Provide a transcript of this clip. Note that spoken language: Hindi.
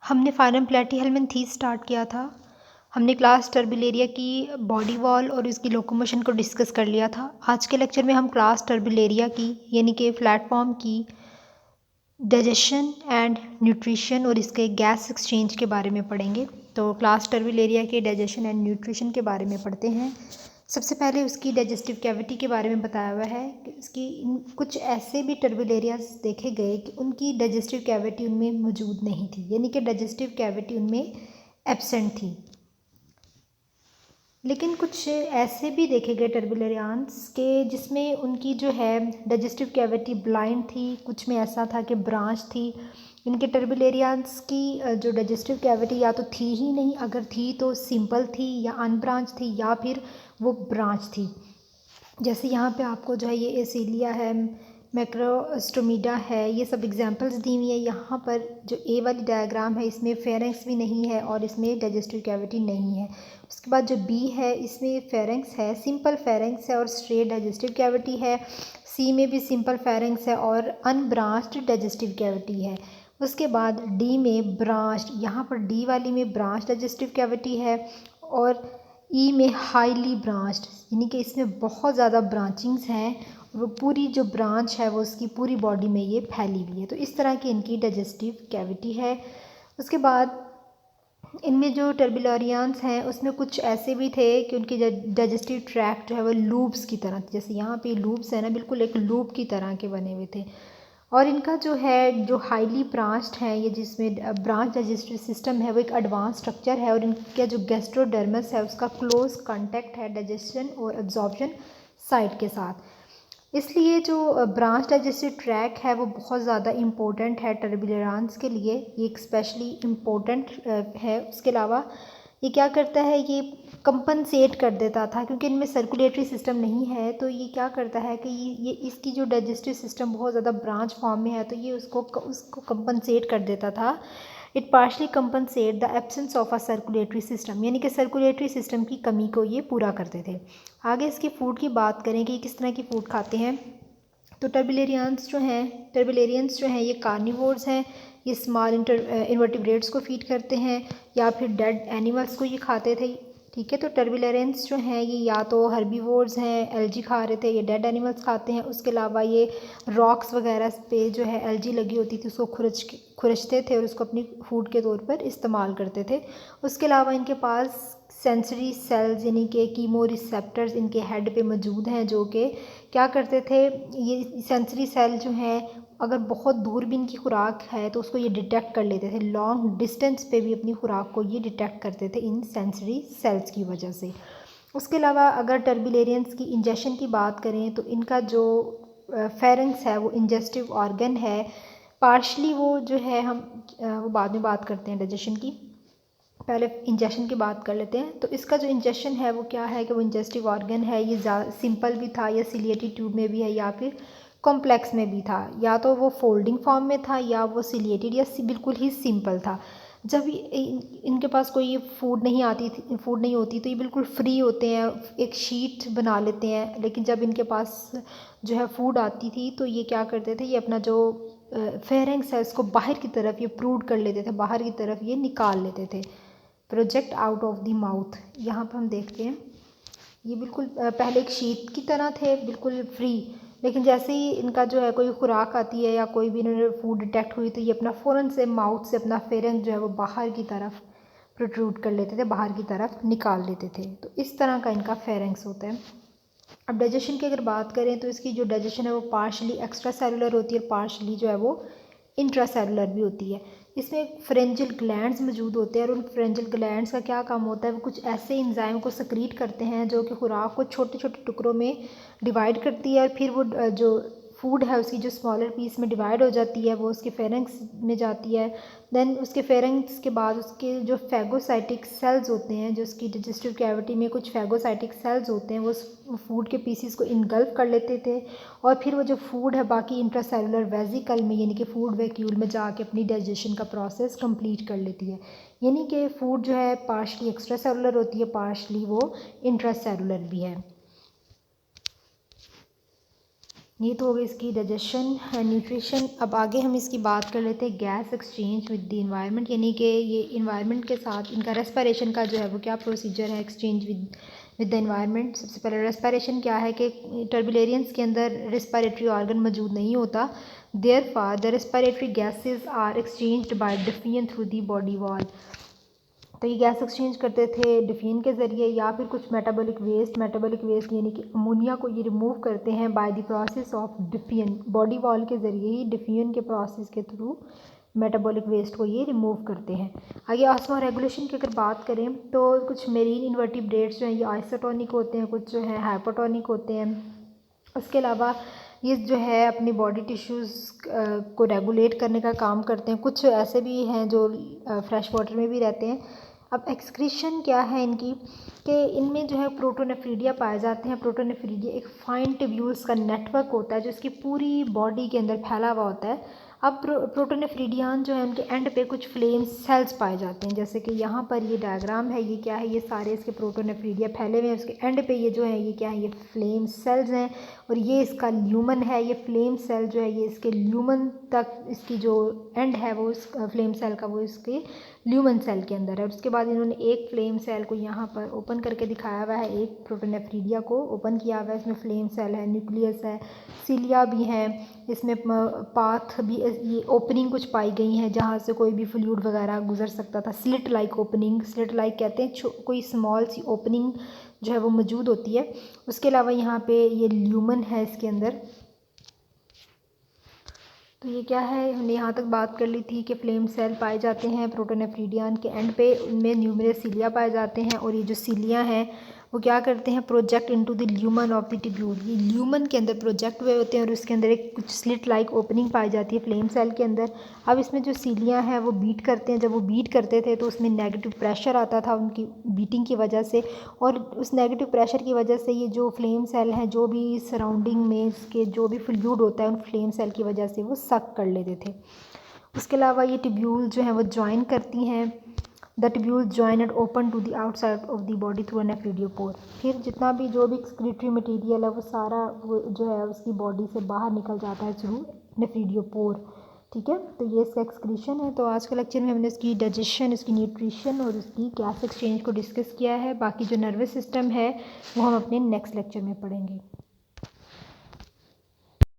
हमने फाइनम प्लेटीहेल्मिन्थेस स्टार्ट किया था। हमने क्लास टर्बिलेरिया की बॉडी वॉल और इसकी लोकोमोशन को डिस्कस कर लिया था। आज के लेक्चर में हम क्लास टर्बिलेरिया की यानी कि प्लेटफॉर्म की डाइजेशन एंड न्यूट्रिशन और इसके गैस एक्सचेंज के बारे में पढ़ेंगे। तो क्लास टर्बिलेरिया के डाइजेशन एंड न्यूट्रिशन के बारे में पढ़ते हैं। सबसे पहले उसकी डाइजेस्टिव कैविटी के बारे में बताया हुआ है कि उसकी कुछ ऐसे भी टर्बिलेरियाज देखे गए कि उनकी डाइजेस्टिव कैविटी उनमें मौजूद नहीं थी, यानी कि डाइजेस्टिव कैविटी उनमें एब्सेंट थी। लेकिन कुछ ऐसे भी देखे गए टर्बिलेरियंस के जिसमें उनकी जो है डाइजेस्टिव कैविटी ब्लाइंड थी, कुछ में ऐसा था कि ब्रांच थी। इनके टर्बिलेरियंस की जो डाइजेस्टिव कैविटी या तो थी ही नहीं, अगर थी तो सिंपल थी या अनब्रांच थी या फिर वो ब्रांच थी। जैसे यहाँ पे आपको जो है ये एसिलिया है, मैक्रोस्टोमिडा है, ये सब एग्जांपल्स दी हुई है। यहाँ पर जो ए वाली डायग्राम है इसमें फेरेंक्स भी नहीं है और इसमें डाइजेस्टिव कैविटी नहीं है। उसके बाद जो बी है इसमें फेरेंक्स है, सिंपल फेरेंक्स है और स्ट्रेट डाइजेस्टिव कैविटी है। सी में भी सिंपल फेरेंक्स है और अनब्रांच्ड डाइजेस्टिव कैविटी है। उसके बाद डी में ब्रांच्ड, यहाँ पर डी वाली में ब्रांच डाइजेस्टिव कैविटी है और ई में हाईली ब्रांच्ड, यानी कि इसमें बहुत ज़्यादा ब्रांचिंग्स हैं। वो पूरी जो ब्रांच है वो उसकी पूरी बॉडी में ये फैली हुई है। तो इस तरह की इनकी डाइजेस्टिव कैविटी है। उसके बाद इनमें जो टर्बिलोरियंस हैं उसमें कुछ ऐसे भी थे कि उनकी डाइजेस्टिव ट्रैक्ट जो है वो लूप्स की तरह, जैसे यहाँ पे लूप्स है ना, बिल्कुल एक लूप की तरह के बने हुए थे। और इनका जो है जो हाईली ब्रांच्ड है, ये जिसमें ब्रांच डाइजेस्टिव सिस्टम है वो एक एडवांस स्ट्रक्चर है और इनका जो गैस्ट्रोडर्मस है उसका क्लोज कांटेक्ट है डाइजेशन और एब्जॉर्प्शन साइट के साथ। इसलिए जो ब्रांच डाइजेस्टिव ट्रैक है वो बहुत ज़्यादा इम्पोर्टेंट है टर्बिलेरंस के लिए, ये एक स्पेशली इम्पोर्टेंट है। उसके अलावा ये क्या करता है, ये कंपनसेट कर देता था क्योंकि इनमें सर्कुलेटरी सिस्टम नहीं है। तो ये क्या करता है कि ये इसकी जो डाइजेस्टिव सिस्टम बहुत ज़्यादा ब्रांच फॉर्म में है तो ये उसको कंपनसेट कर देता था। It partially compensate the absence of a circulatory system, यानी कि सर्कुलेटरी सिस्टम की कमी को ये पूरा करते थे। आगे इसकी फूड की बात करें कि किस तरह की फूड खाते हैं। तो टर्बिलेरियंस जो हैं ये कार्निवोर्स हैं। ये स्मॉल इन्वर्टिब्रेट्स को फीड करते हैं या फिर डेड एनिमल्स को ये खाते थे। ठीक है, तो टर्बिलेरियंस जो हैं ये या तो हर्बीवोर्स हैं, एल्जी खा रहे थे, ये डेड एनिमल्स खाते हैं। उसके अलावा ये रॉक्स वगैरह पे जो है एल्जी लगी होती थी उसको खुरचते थे और उसको अपनी फूड के तौर पर इस्तेमाल करते थे। उसके अलावा इनके पास सेंसरी सेल्स यानी कि कीमो रिसेप्टर्स इनके हेड पे मौजूद हैं जो कि क्या करते थे, ये सेंसरी सेल जो हैं अगर बहुत दूर भी इनकी खुराक है तो उसको ये डिटेक्ट कर लेते थे। लॉन्ग डिस्टेंस पे भी अपनी खुराक को ये डिटेक्ट करते थे इन सेंसरी सेल्स की वजह से। उसके अलावा अगर टर्बिलेरियंस की इंजेक्शन की बात करें तो इनका जो फेरेंक्स है वो इंजेस्टिव ऑर्गन है। पार्शली वो जो है हम वो बाद में बात करते हैं डाइजेशन की, पहले इंजेक्शन की बात कर लेते हैं। तो इसका जो इंजेक्शन है वो क्या है कि वो इंजेस्टिव ऑर्गन है। ये सिंपल भी था या सिलिएटेड ट्यूब में भी है या फिर कॉम्प्लेक्स में भी था, या तो वो फोल्डिंग फॉर्म में था या वो सिलिएटेड या बिल्कुल ही सिंपल था। जब इनके पास कोई फूड नहीं होती तो ये बिल्कुल फ्री होते हैं, एक शीट बना लेते हैं। लेकिन जब इनके पास जो है फूड आती थी तो ये क्या करते थे, ये अपना जो फेरेंक्स है उसको बाहर की तरफ ये प्रूड कर लेते थे, बाहर की तरफ ये निकाल लेते थे, project out of the mouth. यहाँ पर हम देखते हैं ये बिल्कुल पहले एक शीट की तरह थे, बिल्कुल फ्री। लेकिन जैसे ही इनका जो है कोई खुराक आती है या कोई भी इन्होंने फूड डिटेक्ट हुई तो ये अपना फ़ौरन से माउथ से अपना फेरेंक्स जो है वो बाहर की तरफ प्रोट्रूड कर लेते थे, बाहर की तरफ निकाल लेते थे। तो इस तरह का इनका फेरेंक्स होता है। अब डाइजेशन की अगर बात करें तो इसकी जो डाइजेशन है वो पार्शली एक्स्ट्रा सेलुलर होती है और पार्शली जो है वो इंट्रा सेलुलर भी होती है। इसमें फ्रेंजियल ग्लैंड्स मौजूद होते हैं और उन फ्रेंजियल ग्लैंड्स का क्या काम होता है, वो कुछ ऐसे एंजाइम को सक्रीट करते हैं जो कि खुराक को छोटे छोटे टुकड़ों में डिवाइड करती है और फिर वो जो फूड है उसकी जो स्मॉलर पीस में डिवाइड हो जाती है वो उसके फेरेंक्स में जाती है। देन उसके फेरेंक्स के बाद उसके जो फैगोसाइटिक सेल्स होते हैं, जो उसकी डाइजेस्टिव कैविटी में कुछ फैगोसाइटिक सेल्स होते हैं, वो फूड के पीसीस को इनगल्फ कर लेते थे और फिर वो जो फूड है बाकी इंट्रासेलुलर वेजिकल में यानी कि फूड वैक्यूल में जाके अपनी डाइजेशन का प्रोसेस कंप्लीट कर लेती है। यानी कि फूड जो है पार्शली एक्स्ट्रा सेलुलर होती है, पार्शली वो इंट्रासेलुलर भी है। ये तो हो गई इसकी डाइजेशन एंड न्यूट्रिशन। अब आगे हम इसकी बात कर लेते हैं gas exchange with the environment, यानी कि ये इन्वायरमेंट के साथ इनका रेस्पिरेशन का जो है वो क्या प्रोसीजर है एक्सचेंज विद द इन्वायरमेंट। सबसे पहले रेस्पिरेशन क्या है कि टर्बुलेरियंस के अंदर रेस्पिरेटरी ऑर्गन मौजूद नहीं होता, therefore the respiratory gases are exchanged by diffusion through the body wall. तो ये गैस एक्सचेंज करते थे डिफिन के ज़रिए या फिर कुछ मेटाबॉलिक वेस्ट यानी कि अमोनिया को ये रिमूव करते हैं by the process of diffusion, body wall के ज़रिए ही डिफिन के प्रोसेस के थ्रू मेटाबॉलिक वेस्ट को ये रिमूव करते हैं। आगे ऑस्मो रेगुलेशन की अगर बात करें तो कुछ मेरीन इन्वर्टिब्रेट्स जो हैं ये आइसोटोनिक होते हैं, कुछ जो है हाइपोटोनिक होते हैं। उसके अलावा ये जो है अपनी बॉडी टिश्यूज़ को रेगुलेट करने का काम करते हैं। कुछ ऐसे भी हैं जो फ्रेश वाटर में भी रहते हैं। अब एक्सक्रीशन क्या है इनकी कि इनमें जो है प्रोटोनेफ्रीडिया पाए जाते हैं। प्रोटोनेफ्रीडिया एक फाइन ट्यूब्यूल्स का नेटवर्क होता है जो इसकी पूरी बॉडी के अंदर फैला हुआ होता है। अब प्रोटोनेफ्रीडियान जो है उनके एंड पे कुछ फ्लेम सेल्स पाए जाते हैं, जैसे कि यहाँ पर ये डायग्राम है, ये क्या है, ये सारे इसके प्रोटोनेफ्रीडिया फैले हुए हैं। उसके एंड पे ये जो है ये क्या है, ये फ्लेम सेल्स हैं और ये इसका ल्यूमन है। ये फ्लेम सेल जो है ये इसके ल्यूमन तक, इसकी जो एंड है वो इस फ्लेम सेल का वो इसके ल्यूमन सेल के अंदर है। और उसके बाद इन्होंने एक फ्लेम सेल को यहाँ पर ओपन करके दिखाया हुआ है, एक प्रोटोनेफ्रीडिया को ओपन किया हुआ है। इसमें फ्लेम सेल है, न्यूक्लियस है, सिलिया भी हैं, इसमें पाथ भी, ये ओपनिंग कुछ पाई गई हैं जहाँ से कोई भी फ्लूइड वगैरह गुजर सकता था। Slit like opening, slit like कहते हैं कोई स्मॉल सी ओपनिंग जो है वो मौजूद होती है। उसके अलावा यहाँ पे ये ल्यूमन है इसके अंदर। तो ये क्या है, हमने यहाँ तक बात कर ली थी कि फ्लेम सेल पाए जाते हैं प्रोटोनेफ्रीडियन के एंड पे, उनमें न्यूमरस सीलिया पाए जाते हैं और ये जो सीलिया हैं वो क्या करते हैं, project into the lumen of the tubule. ये ल्यूमन के अंदर प्रोजेक्ट हुए होते हैं और उसके अंदर एक कुछ स्लिट लाइक ओपनिंग पाई जाती है फ्लेम सेल के अंदर। अब इसमें जो सीलियाँ हैं वो बीट करते हैं, जब वो बीट करते थे तो उसमें नेगेटिव प्रेशर आता था उनकी बीटिंग की वजह से, और उस नेगेटिव प्रेशर की वजह से ये जो फ्लेम सेल हैं जो भी सराउंडिंग में इसके जो भी फ्लूइड होता है उन फ्लेम सेल की वजह से वो सक कर लेते थे। उसके अलावा ये ट्यूब्यूल जो हैं वो ज्वाइन करती हैं, the tubule join and open to the outside of the body through nephridiopore. फिर जितना भी जो भी एक्सक्रीटरी मटेरियल है वो सारा वो जो है उसकी बॉडी से बाहर निकल जाता है थ्रू नेफ्रीडियोपोर। ठीक है, तो ये इसका एक्सक्रीशन है। तो आज के लेक्चर में हमने इसकी डाइजेशन, इसकी न्यूट्रिशन और इसकी गैस एक्सचेंज को डिस्कस किया है। बाकी जो नर्वस सिस्टम है वो हम अपने नेक्स्ट लेक्चर में पढ़ेंगे।